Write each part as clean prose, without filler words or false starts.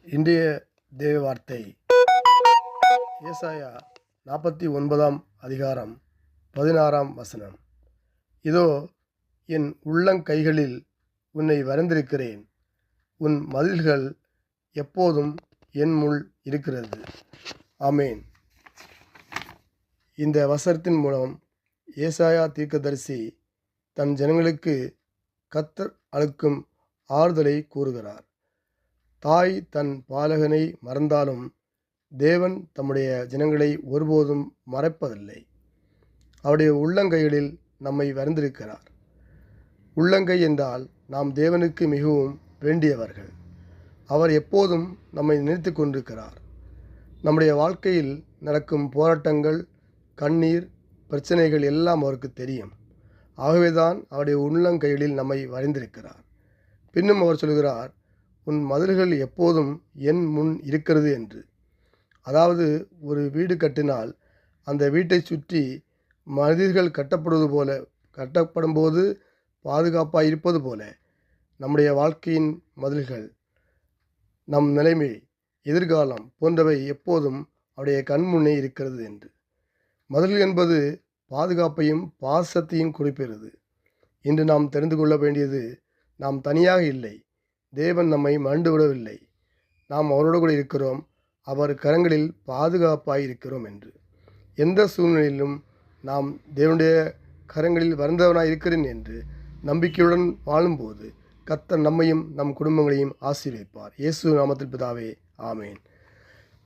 இன்றைய தேவ வார்த்தை ஏசாயா 49 அதிகாரம் 16 வசனம். இதோ என் உள்ளங்கைகளில் உன்னை வரைந்திருக்கிறேன், உன் மதில்கள் எப்போதும் என் முள் இருக்கிறது. ஆமேன். இந்த வசனத்தின் மூலம் ஏசாயா தீர்க்கதரிசி தன் ஜனங்களுக்கு கர்த்தர் அளிக்கும் ஆறுதலை கூறுகிறார். தாய் தன் பாலகனை மறந்தாலும் தேவன் தம்முடைய ஜனங்களை ஒருபோதும் மறைப்பதில்லை. அவருடைய உள்ளங்கைகளில் நம்மை வரைந்திருக்கிறார். உள்ளங்கை என்றால் நாம் தேவனுக்கு மிகவும் வேண்டியவர்கள். அவர் எப்போதும் நம்மை நினைத்து கொண்டிருக்கிறார். நம்முடைய வாழ்க்கையில் நடக்கும் போராட்டங்கள், கண்ணீர், பிரச்சனைகள் எல்லாம் அவருக்கு தெரியும். ஆகவேதான் அவருடைய உள்ளங்கைகளில் நம்மை வரைந்திருக்கிறார். பின்னும் அவர் சொல்கிறார், உன் மதில்கள் எப்போதும் என் முன் இருக்கிறது என்று. அதாவது ஒரு வீடு கட்டினால் அந்த வீட்டை சுற்றி மதில்கள் கட்டப்படும் போது பாதுகாப்பாக இருப்பது போல நம்முடைய வாழ்க்கையின் மதில்கள், நம் நிலைமை, எதிர்காலம் போன்றவை எப்போதும் அவருடைய கண்முன்னே இருக்கிறது என்று. மதில் என்பது பாதுகாப்பையும் பாசத்தையும் குறிப்பிடுகிறது. இன்று நாம் தெரிந்து கொள்ள வேண்டியது, நாம் தனியாக இல்லை. தேவன் நம்மை மறந்து விடவில்லை. நாம் அவரோடு கூட இருக்கிறோம். அவர் கரங்களில் பாதுகாப்பாக இருக்கிறோம் என்று. எந்த சூழ்நிலையிலும் நாம் தேவனுடைய கரங்களில் வறந்தவனாக இருக்கிறேன் என்று நம்பிக்கையுடன் வாழும்போது கர்த்தர் நம்மையும் நம் குடும்பங்களையும் ஆசீர்வதிப்பார். இயேசு நாமத்தில் பிதாவே, ஆமேன்.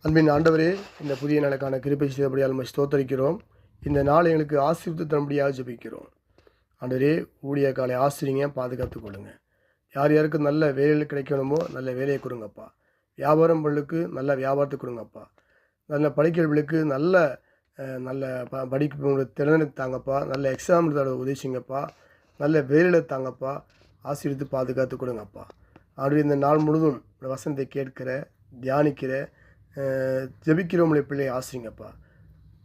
அன்பின் ஆண்டவரே, இந்த புதிய நாளுக்கான கிருபை செய்தபடியால் நம்மை ஸ்தோத்தரிக்கிறோம். இந்த நாள் எங்களுக்கு ஆசீர்வதித்து தரும்படியாக ஜெபிக்கிறோம். ஆண்டவரே, ஊழிய காலை ஆசிரியங்க, பாதுகாத்து கொள்ளுங்க. யார் யாருக்கு நல்ல வேலைகள் கிடைக்கணுமோ நல்ல வேலையை கொடுங்கப்பா. வியாபாரம் பொருளுக்கு நல்ல வியாபாரத்தை கொடுங்கப்பா. நல்ல படிக்கிறவர்களுக்கு நல்ல படிப்பு திறனுக்கு தாங்கப்பா. நல்ல எக்ஸாம் எழுத உதவிச்சிங்கப்பா. நல்ல வேலையில் தாங்கப்பா. ஆசீர்வதித்து பாதுகாத்து கொடுங்கப்பா. அப்படி இந்த நாள் முழுதும் வசனத்தை கேட்கிற, தியானிக்கிற, ஜெபிக்கிறவங்களுடைய பிள்ளையை ஆசிரியங்கப்பா.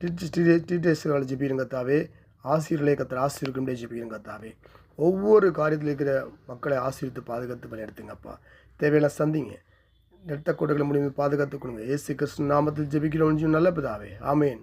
டீச்சர்ஸ்களை ஜெபிக்கிறங்க தாவே. ஆசிரியர்களை கத்தர் ஆசிரியர்களை ஜெபிக்கிறங்க தாவே. ஒவ்வொரு காரியத்தில் இருக்கிற மக்களை ஆசீர்வித்து பாதுகாத்து பணியெடுத்துங்கப்பா. தேவையெல்லாம் சந்திங்க. நெட்ட கோட்டைகளை முடிந்து பாதுகாத்து கொடுங்க. இயேசு கிறிஸ்து நாமத்தில் ஜெபிக்கிறோம் நல்ல பிதாவே, ஆமேன்.